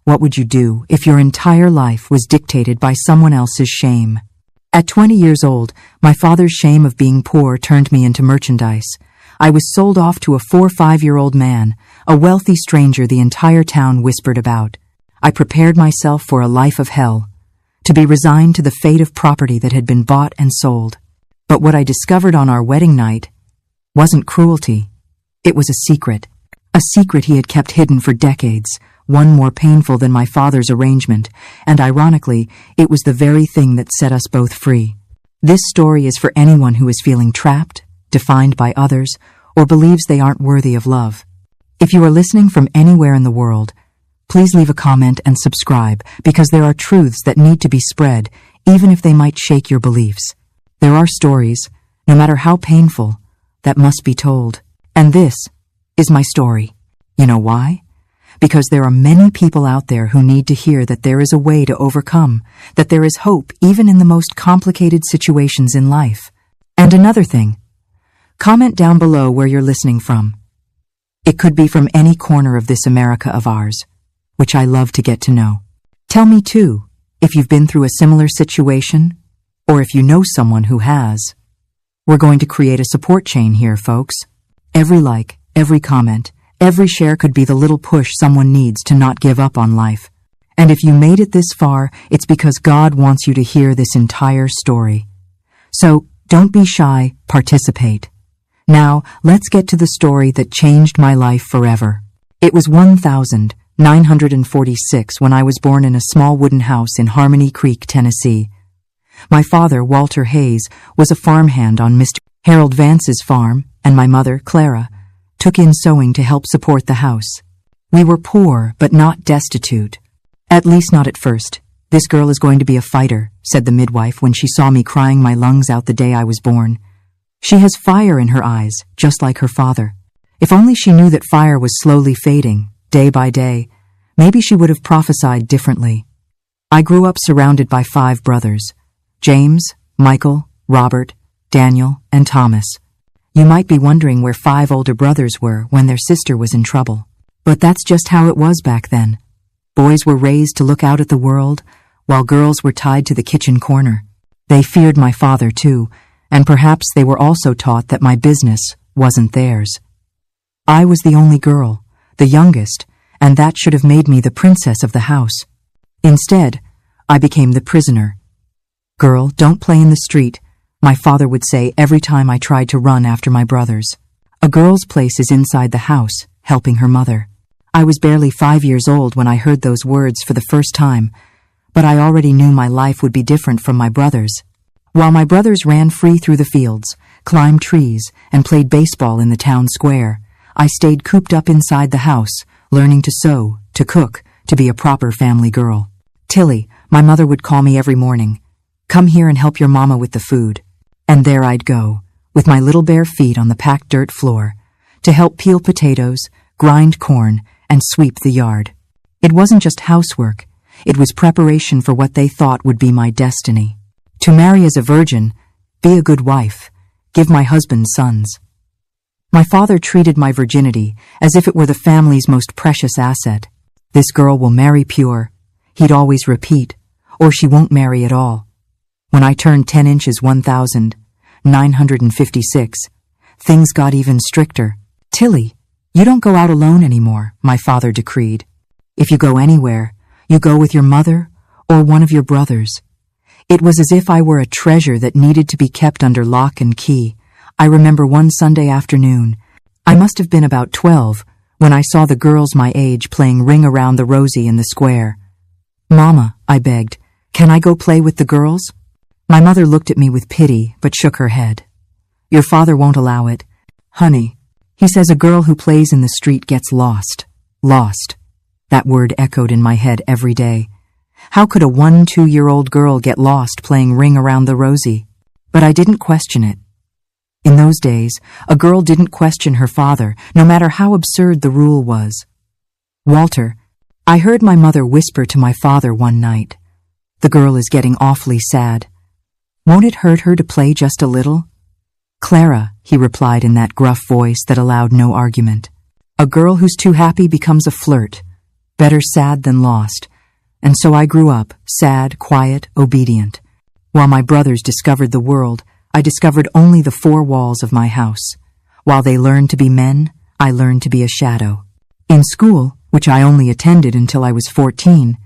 What would you do if your entire life was dictated by someone else's shame? At 20 years old, my father's shame of being poor turned me into merchandise. I was sold off to a 4 or 5-year-old man, a wealthy stranger the entire town whispered about. I prepared myself for a life of hell, to be resigned to the fate of property that had been bought and sold. But what I discovered on our wedding night wasn't cruelty. It was a secret he had kept hidden for decades, one more painful than my father's arrangement, and ironically, it was the very thing that set us both free. This story is for anyone who is feeling trapped, defined by others, or believes they aren't worthy of love. If you are listening from anywhere in the world, please leave a comment and subscribe, because there are truths that need to be spread, even if they might shake your beliefs. There are stories, no matter how painful, that must be told. And this is my story. You know why? Because there are many people out there who need to hear that there is a way to overcome, that there is hope even in the most complicated situations in life. And another thing, comment down below where you're listening from. It could be from any corner of this America of ours, which I love to get to know. Tell me too, if you've been through a similar situation, or if you know someone who has. We're going to create a support chain here, folks. Every like, every comment, every share could be the little push someone needs to not give up on life. And if you made it this far, it's because God wants you to hear this entire story. So, don't be shy, participate. Now, let's get to the story that changed my life forever. It was 1946 when I was born in a small wooden house in Harmony Creek, Tennessee. My father, Walter Hayes, was a farmhand on Mr. Harold Vance's farm, and my mother, Clara, took in sewing to help support the house. We were poor, but not destitute. At least not at first. "This girl is going to be a fighter," said the midwife when she saw me crying my lungs out the day I was born. "She has fire in her eyes, just like her father." If only she knew that fire was slowly fading, day by day, maybe she would have prophesied differently. I grew up surrounded by 5 brothers: James, Michael, Robert, Daniel, and Thomas. You might be wondering where 5 older brothers were when their sister was in trouble. But that's just how it was back then. Boys were raised to look out at the world, while girls were tied to the kitchen corner. They feared my father too, and perhaps they were also taught that my business wasn't theirs. I was the only girl, the youngest, and that should have made me the princess of the house. Instead, I became the prisoner. "Girl, don't play in the street," my father would say every time I tried to run after my brothers. "A girl's place is inside the house, helping her mother." I was barely 5 years old when I heard those words for the first time, but I already knew my life would be different from my brothers. While my brothers ran free through the fields, climbed trees, and played baseball in the town square, I stayed cooped up inside the house, learning to sew, to cook, to be a proper family girl. "Tilly," my mother would call me every morning. "Come here and help your mama with the food." And there I'd go, with my little bare feet on the packed dirt floor, to help peel potatoes, grind corn, and sweep the yard. It wasn't just housework, it was preparation for what they thought would be my destiny. To marry as a virgin, be a good wife, give my husband sons. My father treated my virginity as if it were the family's most precious asset. "This girl will marry pure," he'd always repeat, "or she won't marry at all." When I turned 10 inches 1956, things got even stricter. "Tilly, you don't go out alone anymore," my father decreed. "If you go anywhere, you go with your mother or one of your brothers." It was as if I were a treasure that needed to be kept under lock and key. I remember one Sunday afternoon, I must have been about 12, when I saw the girls my age playing Ring Around the Rosie in the square. "Mama," I begged, "can I go play with the girls?" My mother looked at me with pity, but shook her head. "Your father won't allow it. Honey, he says a girl who plays in the street gets lost." Lost. That word echoed in my head every day. How could a 1-2-year-old girl get lost playing Ring Around the Rosie? But I didn't question it. In those days, a girl didn't question her father, no matter how absurd the rule was. "Walter," I heard my mother whisper to my father one night, "the girl is getting awfully sad. Won't it hurt her to play just a little?" "Clara," he replied in that gruff voice that allowed no argument. "A girl who's too happy becomes a flirt. Better sad than lost. And so I grew up, sad, quiet, obedient. While my brothers discovered the world, I discovered only the four walls of my house. While they learned to be men, I learned to be a shadow. In school, which I only attended until I was 14,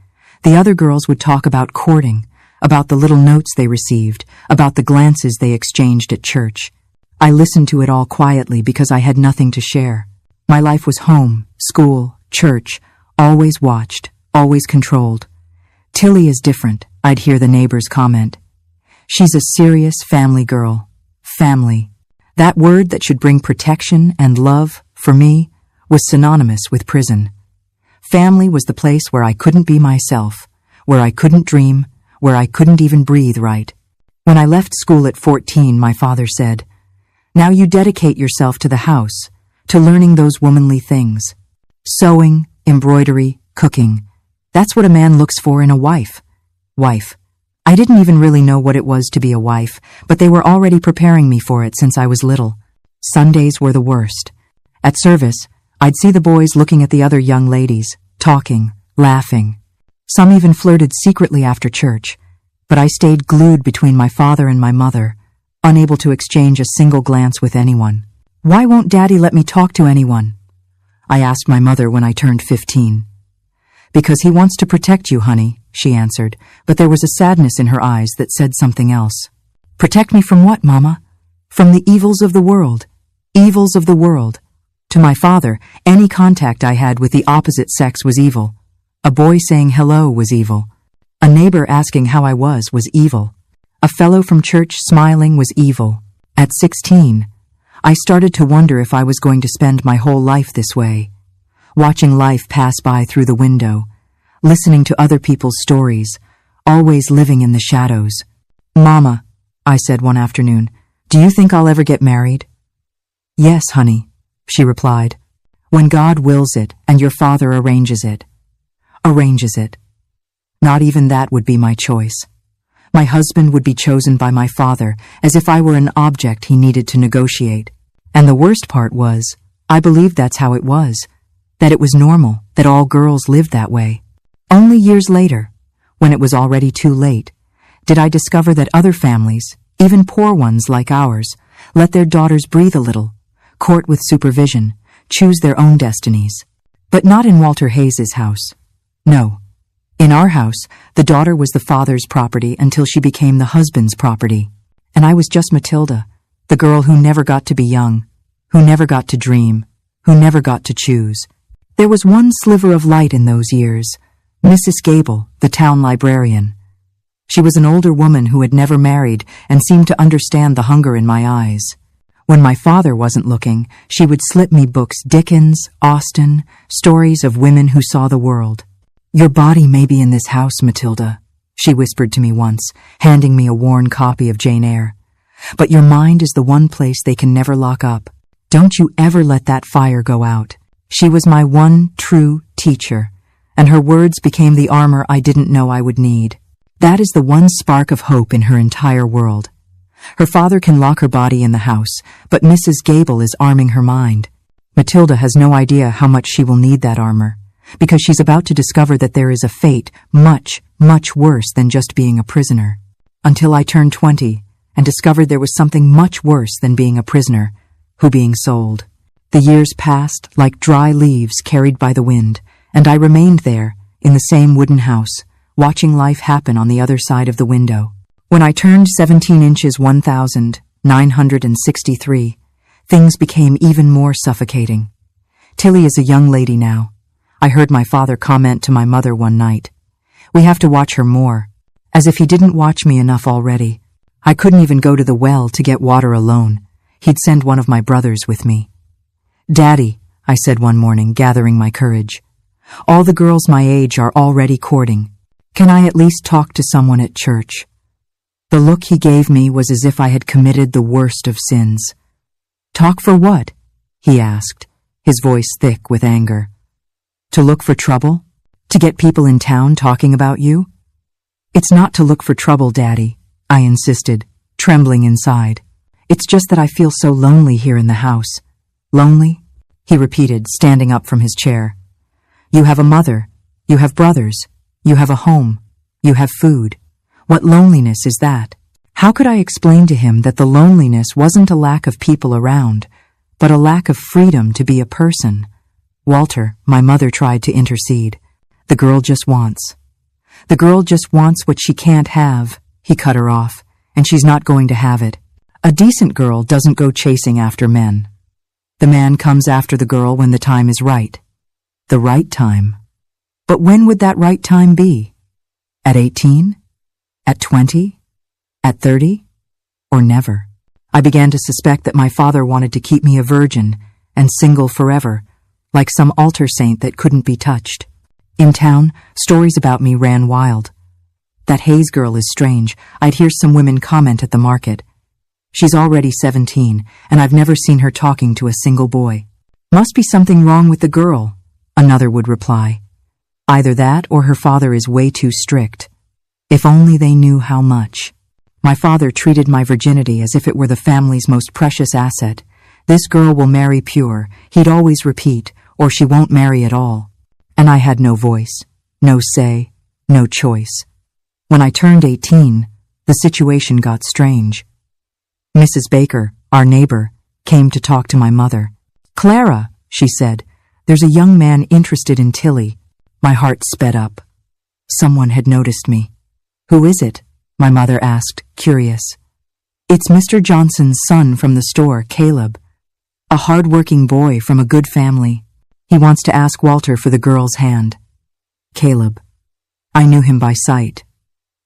the other girls would talk about courting, about the little notes they received, about the glances they exchanged at church. I listened to it all quietly because I had nothing to share. My life was home, school, church, always watched, always controlled. Tilly is different, I'd hear the neighbors comment. She's a serious family girl. Family. That word that should bring protection and love, for me, was synonymous with prison. Family was the place where I couldn't be myself, where I couldn't dream, where I couldn't even breathe right. When I left school at 14, my father said, "Now you dedicate yourself to the house, to learning those womanly things. Sewing, embroidery, cooking. That's what a man looks for in a wife." Wife. I didn't even really know what it was to be a wife, but they were already preparing me for it since I was little. Sundays were the worst. At service, I'd see the boys looking at the other young ladies, talking, laughing. Some even flirted secretly after church, but I stayed glued between my father and my mother, unable to exchange a single glance with anyone. "Why won't Daddy let me talk to anyone?" I asked my mother when I turned 15. "Because he wants to protect you, honey," she answered, but there was a sadness in her eyes that said something else. "Protect me from what, Mama?" "From the evils of the world. Evils of the world." To my father, any contact I had with the opposite sex was evil. A boy saying hello was evil. A neighbor asking how I was evil. A fellow from church smiling was evil. At 16, I started to wonder if I was going to spend my whole life this way, watching life pass by through the window, listening to other people's stories, always living in the shadows. "Mama," I said one afternoon, "do you think I'll ever get married?" "Yes, honey," she replied, "when God wills it and your father arranges it." Arranges it. Not even that would be my choice. My husband would be chosen by my father, as if I were an object he needed to negotiate. And the worst part was, I believed that's how it was, that it was normal, that all girls lived that way. Only years later, when it was already too late, did I discover that other families, even poor ones like ours, let their daughters breathe a little, court with supervision, choose their own destinies. But not in Walter Hayes's house. No. In our house, the daughter was the father's property until she became the husband's property. And I was just Matilda, the girl who never got to be young, who never got to dream, who never got to choose. There was one sliver of light in those years, Mrs. Gable, the town librarian. She was an older woman who had never married and seemed to understand the hunger in my eyes. When my father wasn't looking, she would slip me books, Dickens, Austen, stories of women who saw the world. "Your body may be in this house, Matilda," she whispered to me once, handing me a worn copy of Jane Eyre. "But your mind is the one place they can never lock up. Don't you ever let that fire go out." She was my one true teacher, and her words became the armor I didn't know I would need. That is the one spark of hope in her entire world. Her father can lock her body in the house, but Mrs. Gable is arming her mind. Matilda has no idea how much she will need that armor, because she's about to discover that there is a fate much, much worse than just being a prisoner. Until I turned 20 and discovered there was something much worse than being a prisoner, who being sold. The years passed like dry leaves carried by the wind, and I remained there, in the same wooden house, watching life happen on the other side of the window. When I turned 17 inches 1,963, things became even more suffocating. Tilly is a young lady now. I heard my father comment to my mother one night, "We have to watch her more," as if he didn't watch me enough already. I couldn't even go to the well to get water alone. He'd send one of my brothers with me. "Daddy," I said one morning, gathering my courage, "all the girls my age are already courting. Can I at least talk to someone at church?" The look he gave me was as if I had committed the worst of sins. "Talk for what?" he asked, his voice thick with anger. "To look for trouble? To get people in town talking about you?" "It's not to look for trouble, Daddy," I insisted, trembling inside. "It's just that I feel so lonely here in the house." "Lonely?" he repeated, standing up from his chair. "You have a mother, You have brothers. You have a home. You have food. What loneliness is that? How could I explain to him that the loneliness wasn't a lack of people around, but a lack of freedom to be a person? Walter, my mother tried to intercede. The girl just wants. The girl just wants what she can't have, he cut her off, and she's not going to have it. A decent girl doesn't go chasing after men. The man comes after the girl when the time is right. The right time. But when would that right time be? At 18? At 20? At 30? Or never? I began to suspect that my father wanted to keep me a virgin and single forever, like some altar saint that couldn't be touched. In town, stories about me ran wild. That Hayes girl is strange. I'd hear some women comment at the market. She's already 17, and I've never seen her talking to a single boy. Must be something wrong with the girl, another would reply. Either that or her father is way too strict. If only they knew how much. My father treated my virginity as if it were the family's most precious asset. This girl will marry pure, he'd always repeat, or she won't marry at all. And I had no voice, no say, no choice. When I turned 18, the situation got strange. Mrs. Baker, our neighbor, came to talk to my mother. "Clara," she said, "there's a young man interested in Tilly." My heart sped up. Someone had noticed me. "Who is it?" my mother asked, curious. "It's Mr. Johnson's son from the store, Caleb. A hard-working boy from a good family. He wants to ask Walter for the girl's hand." Caleb. I knew him by sight.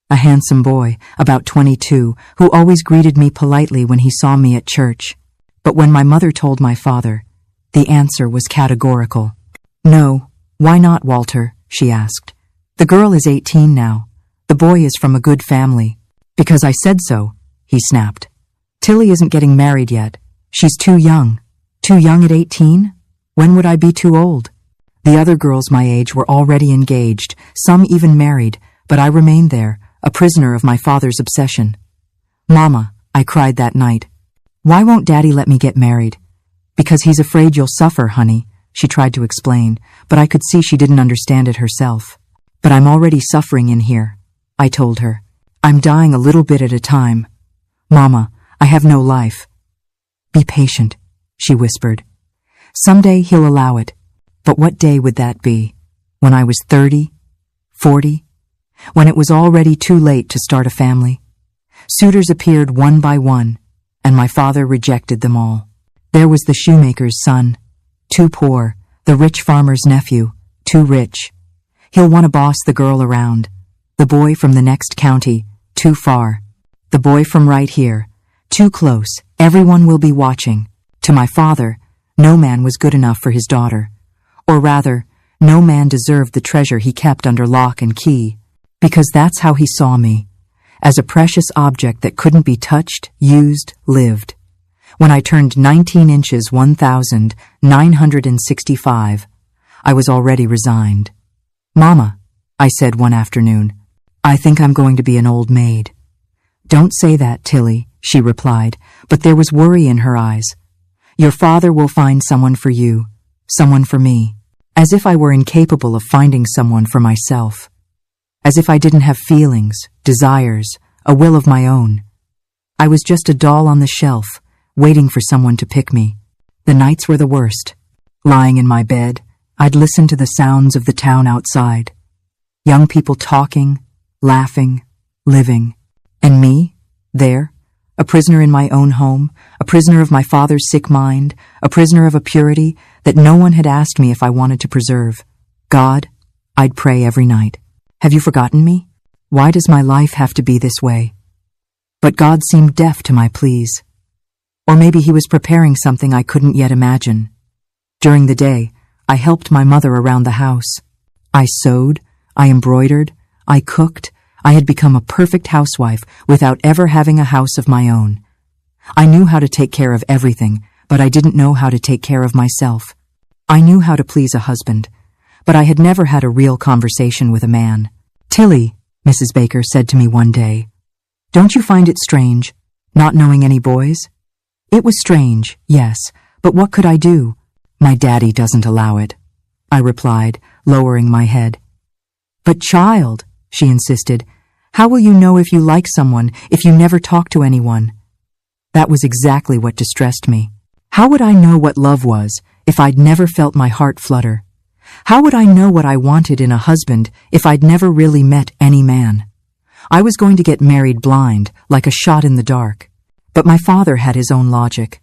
A handsome boy, about 22, who always greeted me politely when he saw me at church. But when my mother told my father, the answer was categorical. "No, why not, Walter?" she asked. "The girl is 18 now. The boy is from a good family." "Because I said so," he snapped. "Tilly isn't getting married yet. She's too young." Too young at 18? When would I be too old? The other girls my age were already engaged, some even married, but I remained there, a prisoner of my father's obsession. "Mama," I cried that night, "why won't Daddy let me get married?" "Because he's afraid you'll suffer, honey," she tried to explain, but I could see she didn't understand it herself. "But I'm already suffering in here," I told her. "I'm dying a little bit at a time. Mama, I have no life." "Be patient," she whispered. "Someday he'll allow it. But what day would that be? When I was 30? 40? When it was already too late to start a family? Suitors appeared one by one, and my father rejected them all. There was the shoemaker's son, too poor, the rich farmer's nephew, too rich. He'll want to boss the girl around. The boy from the next county, too far. The boy from right here, too close, everyone will be watching. To my father, no man was good enough for his daughter. Or rather, no man deserved the treasure he kept under lock and key, because that's how he saw me, as a precious object that couldn't be touched, used, lived. When I turned 19 inches 1,965, I was already resigned. "Mama," I said one afternoon, "I think I'm going to be an old maid." "Don't say that, Tilly," she replied, but there was worry in her eyes. "Your father will find someone for you, someone for me." As if I were incapable of finding someone for myself. As if I didn't have feelings, desires, a will of my own. I was just a doll on the shelf, waiting for someone to pick me. The nights were the worst. Lying in my bed, I'd listen to the sounds of the town outside. Young people talking, laughing, living. And me, there, a prisoner in my own home, a prisoner of my father's sick mind, a prisoner of a purity that no one had asked me if I wanted to preserve. God, I'd pray every night. Have you forgotten me? Why does my life have to be this way? But God seemed deaf to my pleas. Or maybe he was preparing something I couldn't yet imagine. During the day, I helped my mother around the house. I sewed, I embroidered, I cooked. I had become a perfect housewife without ever having a house of my own. I knew how to take care of everything, but I didn't know how to take care of myself. I knew how to please a husband, but I had never had a real conversation with a man. "Tilly," Mrs. Baker said to me one day, "don't you find it strange, not knowing any boys?" It was strange, yes, but what could I do? "My daddy doesn't allow it," I replied, lowering my head. But child, she insisted, how will you know if you like someone if you never talk to anyone? That was exactly what distressed me. How would I know what love was if I'd never felt my heart flutter? How would I know what I wanted in a husband if I'd never really met any man? I was going to get married blind, like a shot in the dark. But my father had his own logic.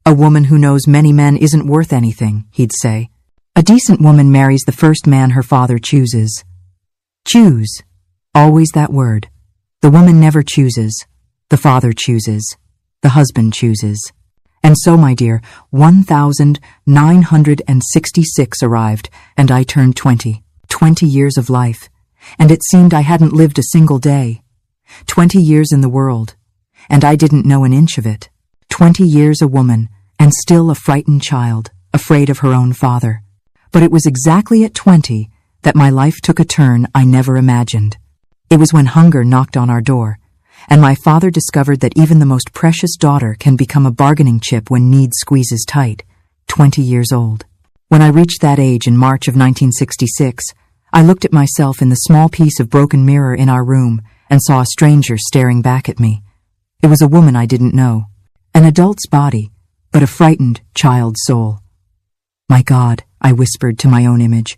A woman who knows many men isn't worth anything, he'd say. A decent woman marries the first man her father chooses. Choose. Always that word. The woman never chooses. The father chooses. The husband chooses. And so, my dear, 1,966 arrived, and I turned 20. 20 years of life. And it seemed I hadn't lived a single day. 20 years in the world. And I didn't know an inch of it. 20 years a woman, and still a frightened child, afraid of her own father. But it was exactly at 20 that my life took a turn I never imagined. It was when hunger knocked on our door, and my father discovered that even the most precious daughter can become a bargaining chip when need squeezes tight. 20 years old. When I reached that age in March of 1966, I looked at myself in the small piece of broken mirror in our room and saw a stranger staring back at me. It was a woman I didn't know, an adult's body, but a frightened child's soul. My God, I whispered to my own image,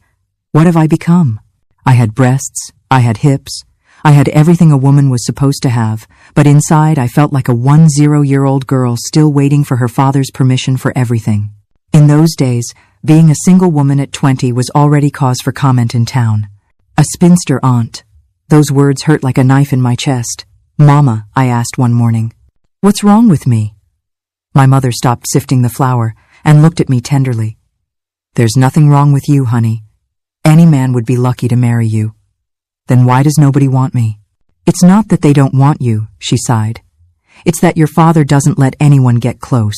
what have I become? I had breasts, I had hips, I had everything a woman was supposed to have, but inside I felt like a 10-year-old girl still waiting for her father's permission for everything. In those days, being a single woman at 20 was already cause for comment in town. A spinster aunt. Those words hurt like a knife in my chest. Mama, I asked one morning, what's wrong with me? My mother stopped sifting the flour and looked at me tenderly. There's nothing wrong with you, honey. Any man would be lucky to marry you. Then why does nobody want me? It's not that they don't want you, she sighed. It's that your father doesn't let anyone get close.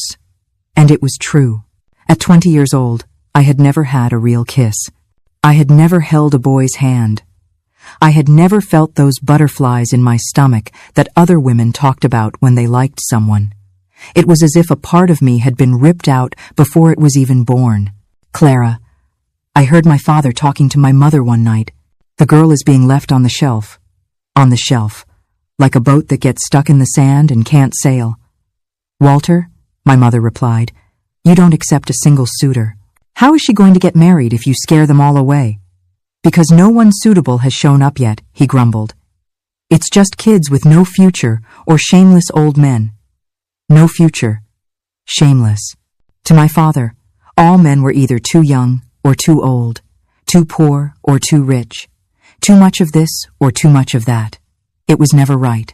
And it was true. At 20 years old, I had never had a real kiss. I had never held a boy's hand. I had never felt those butterflies in my stomach that other women talked about when they liked someone. It was as if a part of me had been ripped out before it was even born. Clara, I heard my father talking to my mother one night. The girl is being left on the shelf. On the shelf. Like a boat that gets stuck in the sand and can't sail. Walter, my mother replied, you don't accept a single suitor. How is she going to get married if you scare them all away? Because no one suitable has shown up yet, he grumbled. It's just kids with no future or shameless old men. No future. Shameless. To my father, all men were either too young or too old, too poor or too rich, too much of this or too much of that. It was never right.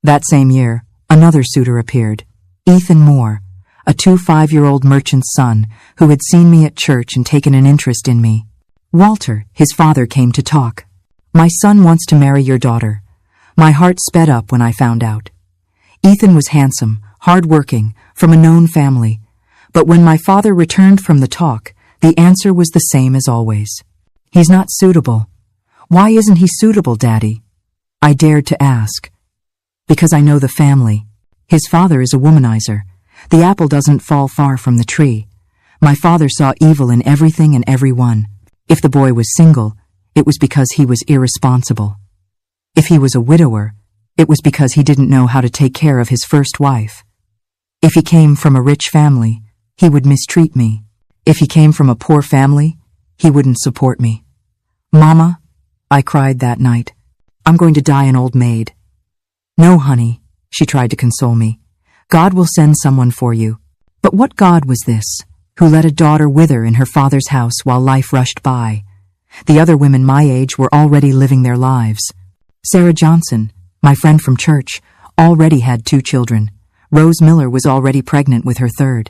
That same year, another suitor appeared, Ethan Moore, a 5-year-old merchant's son who had seen me at church and taken an interest in me. Walter, his father, came to talk. My son wants to marry your daughter. My heart sped up when I found out. Ethan was handsome, hard-working, from a known family, but when my father returned from the talk, the answer was the same as always. He's not suitable. Why isn't he suitable, Daddy? I dared to ask. Because I know the family. His father is a womanizer. The apple doesn't fall far from the tree. My father saw evil in everything and everyone. If the boy was single, it was because he was irresponsible. If he was a widower, it was because he didn't know how to take care of his first wife. If he came from a rich family, he would mistreat me. If he came from a poor family, he wouldn't support me. Mama, I cried that night, I'm going to die an old maid. No, honey, she tried to console me. God will send someone for you. But what God was this, who let a daughter wither in her father's house while life rushed by? The other women my age were already living their lives. Sarah Johnson, my friend from church, already had 2 children. Rose Miller was already pregnant with her 3rd.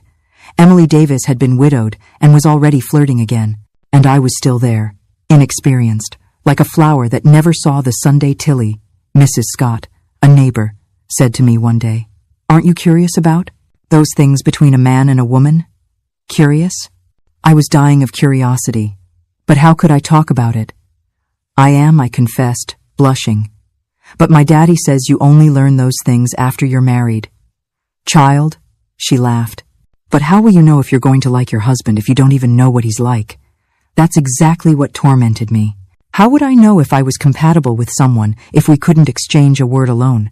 Emily Davis had been widowed and was already flirting again. And I was still there, inexperienced, like a flower that never saw the Sunday Tilly. Mrs. Scott, a neighbor, said to me one day, aren't you curious about those things between a man and a woman? Curious? I was dying of curiosity, but how could I talk about it? I confessed, blushing. But my daddy says you only learn those things after you're married. Child, she laughed. But how will you know if you're going to like your husband if you don't even know what he's like? That's exactly what tormented me. How would I know if I was compatible with someone if we couldn't exchange a word alone?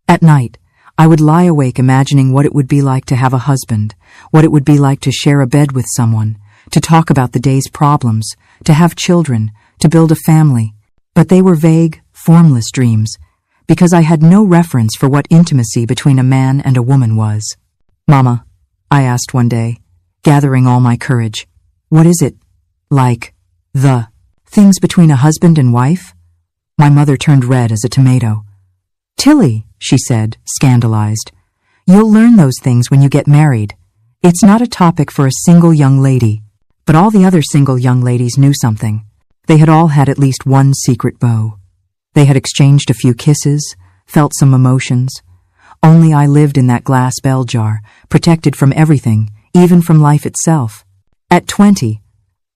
At night, I would lie awake imagining what it would be like to have a husband, what it would be like to share a bed with someone, to talk about the day's problems, to have children, to build a family. But they were vague, formless dreams, because I had no reference for what intimacy between a man and a woman was. "Mama," I asked one day, gathering all my courage, "what is it like the things between a husband and wife?" My mother turned red as a tomato. "Tilly," she said, scandalized, "you'll learn those things when you get married. It's not a topic for a single young lady." But all the other single young ladies knew something. They had all had at least one secret beau. They had exchanged a few kisses, felt some emotions. Only I lived in that glass bell jar, protected from everything, even from life itself. At 20,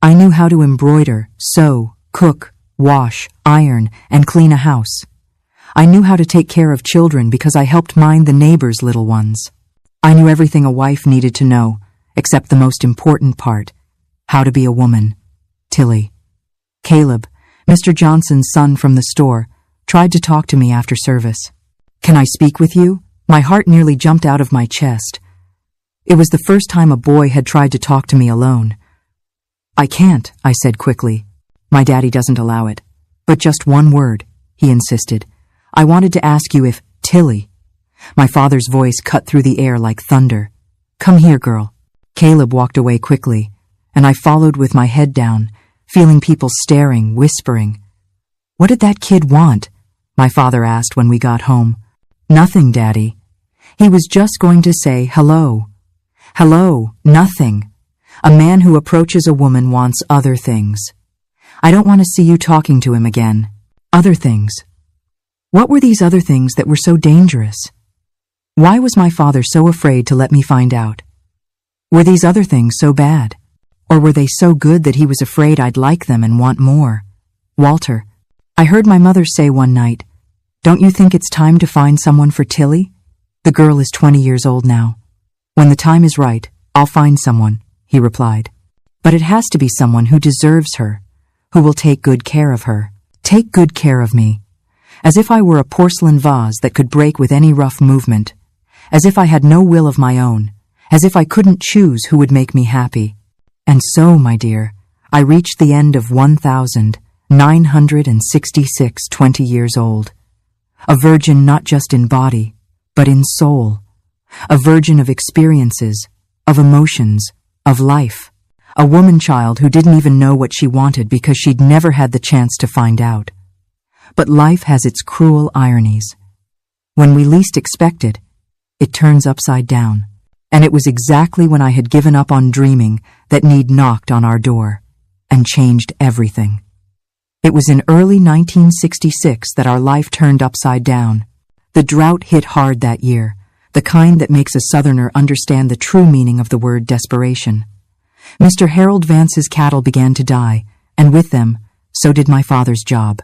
I knew how to embroider, sew, cook, wash, iron, and clean a house. I knew how to take care of children because I helped mind the neighbors' little ones. I knew everything a wife needed to know, except the most important part, how to be a woman. Tilly. Caleb, Mr. Johnson's son from the store, tried to talk to me after service. "Can I speak with you?" My heart nearly jumped out of my chest. It was the first time a boy had tried to talk to me alone. "I can't," I said quickly. "My daddy doesn't allow it." "But just one word," he insisted. "I wanted to ask you if, Tilly." My father's voice cut through the air like thunder. "Come here, girl." Caleb walked away quickly, and I followed with my head down, feeling people staring, whispering. "What did that kid want?" my father asked when we got home. "Nothing, Daddy. He was just going to say hello." Hello, nothing. A man who approaches a woman wants other things. I don't want to see you talking to him again. Other things. What were these other things that were so dangerous? Why was my father so afraid to let me find out? Were these other things so bad? Or were they so good that he was afraid I'd like them and want more? "Walter," I heard my mother say one night, "don't you think it's time to find someone for Tilly? The girl is 20 years old now." "When the time is right, I'll find someone," he replied. "But it has to be someone who deserves her, who will take good care of her. Take good care of me. As if I were a porcelain vase that could break with any rough movement. As if I had no will of my own. As if I couldn't choose who would make me happy." And so, my dear, I reached the end of 1,966 20 years old. A virgin not just in body, but in soul. A virgin of experiences, of emotions, of life. A woman-child who didn't even know what she wanted because she'd never had the chance to find out. But life has its cruel ironies. When we least expect it, it turns upside down. And it was exactly when I had given up on dreaming that need knocked on our door and changed everything. It was in early 1966 that our life turned upside down. The drought hit hard that year, the kind that makes a Southerner understand the true meaning of the word desperation. Mr. Harold Vance's cattle began to die, and with them, so did my father's job.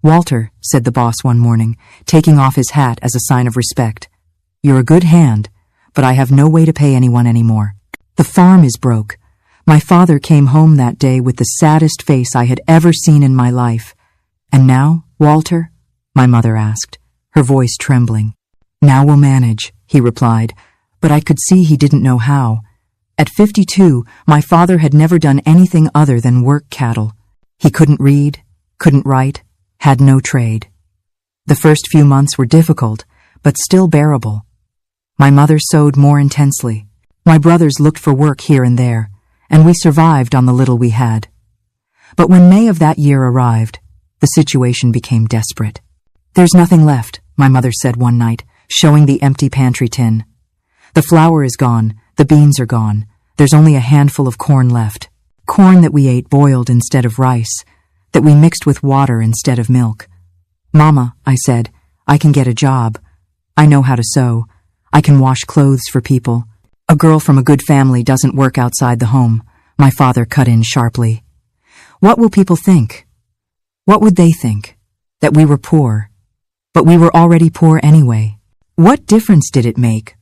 "Walter," said the boss one morning, taking off his hat as a sign of respect, "you're a good hand, but I have no way to pay anyone anymore. The farm is broke." My father came home that day with the saddest face I had ever seen in my life. "And now, Walter?" my mother asked, her voice trembling. "Now we'll manage," he replied, but I could see he didn't know how. At 52, my father had never done anything other than work cattle. He couldn't read, couldn't write, had no trade. The first few months were difficult, but still bearable. My mother sewed more intensely. My brothers looked for work here and there, and we survived on the little we had. But when May of that year arrived, the situation became desperate. "There's nothing left," my mother said one night, showing the empty pantry tin. "The flour is gone, the beans are gone, there's only a handful of corn left. Corn that we ate boiled instead of rice, that we mixed with water instead of milk." "Mama," I said, "I can get a job. I know how to sew. I can wash clothes for people." "A girl from a good family doesn't work outside the home," my father cut in sharply. "What will people think? What would they think? That we were poor. But we were already poor anyway. What difference did it make?"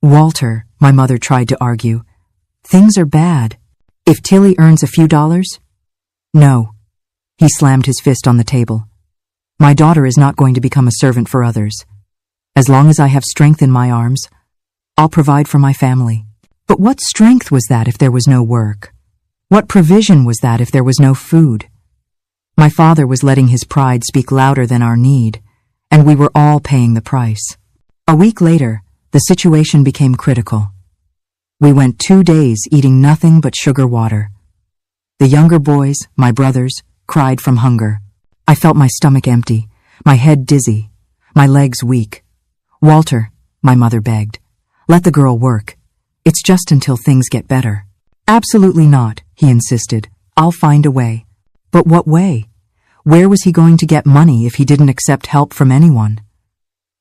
"Walter," my mother tried to argue, "things are bad. If Tilly earns a few dollars?" "No." He slammed his fist on the table. My daughter is not going to become a servant for others. As long as I have strength in my arms, I'll provide for my family. But what strength was that if there was no work? What provision was that if there was no food? My father was letting his pride speak louder than our need, and we were all paying the price. A week later, the situation became critical. We went 2 days eating nothing but sugar water. The younger boys, my brothers, cried from hunger. I felt my stomach empty, my head dizzy, my legs weak. Walter, my mother begged, let the girl work. It's just until things get better. Absolutely not, he insisted. I'll find a way. But what way? Where was he going to get money if he didn't accept help from anyone?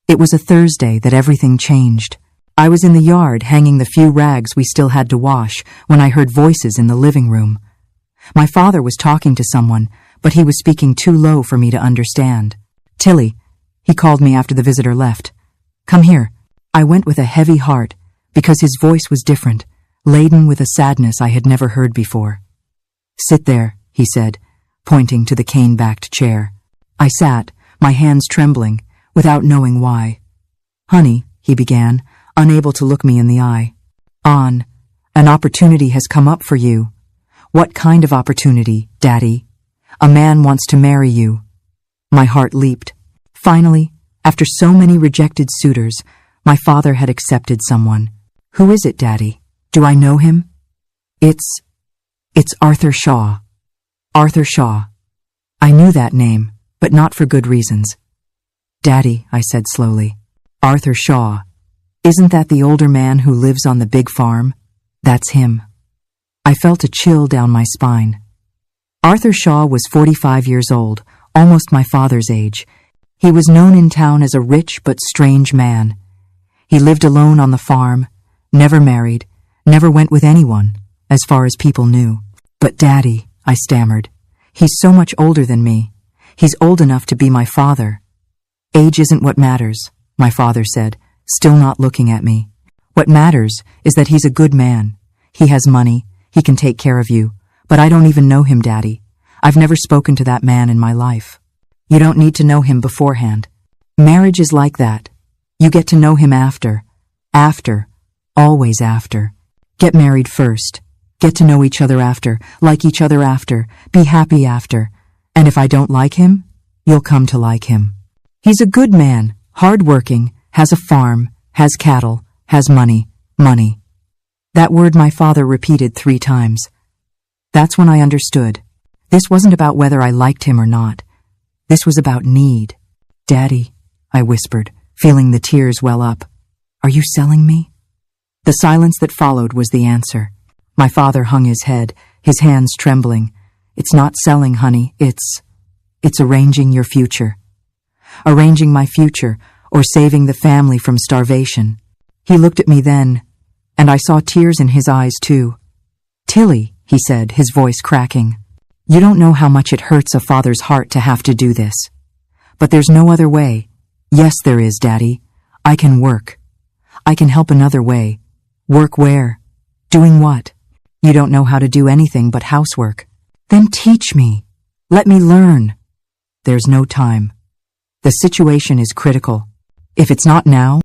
It was a Thursday that everything changed. I was in the yard hanging the few rags we still had to wash when I heard voices in the living room. My father was talking to someone, but he was speaking too low for me to understand. Tilly, he called me after the visitor left. Come here. I went with a heavy heart because his voice was different, laden with a sadness I had never heard before. Sit there, he said, pointing to the cane-backed chair. I sat, my hands trembling, without knowing why. Honey, he began, unable to look me in the eye. An opportunity has come up for you. What kind of opportunity, Daddy? A man wants to marry you. My heart leaped. Finally, after so many rejected suitors, my father had accepted someone. Who is it, Daddy? Do I know him? It's Arthur Shaw. Arthur Shaw. I knew that name, but not for good reasons. Daddy, I said slowly. Arthur Shaw. Isn't that the older man who lives on the big farm? That's him. I felt a chill down my spine. Arthur Shaw was 45 years old, almost my father's age. He was known in town as a rich but strange man. He lived alone on the farm, never married, never went with anyone, as far as people knew. But Daddy, I stammered, he's so much older than me. He's old enough to be my father. Age isn't what matters, my father said, still not looking at me. What matters is that he's a good man. He has money, he can take care of you, but I don't even know him, Daddy. I've never spoken to that man in my life. You don't need to know him beforehand. Marriage is like that. You get to know him after. After. Always after. Get married first. Get to know each other after. Like each other after. Be happy after. And if I don't like him, you'll come to like him. He's a good man, hard-working, has a farm, has cattle, has money. Money. That word my father repeated 3 times. That's when I understood. This wasn't about whether I liked him or not. This was about need. Daddy, I whispered, feeling the tears well up. Are you selling me? The silence that followed was the answer. My father hung his head, his hands trembling. It's not selling, honey. It's arranging your future. Arranging my future, or saving the family from starvation. He looked at me then, and I saw tears in his eyes too. Tilly, he said, his voice cracking. You don't know how much it hurts a father's heart to have to do this. But there's no other way. Yes, there is, Daddy. I can work. I can help another way. Work where? Doing what? You don't know how to do anything but housework. Then teach me. Let me learn. There's no time. The situation is critical. If it's not now,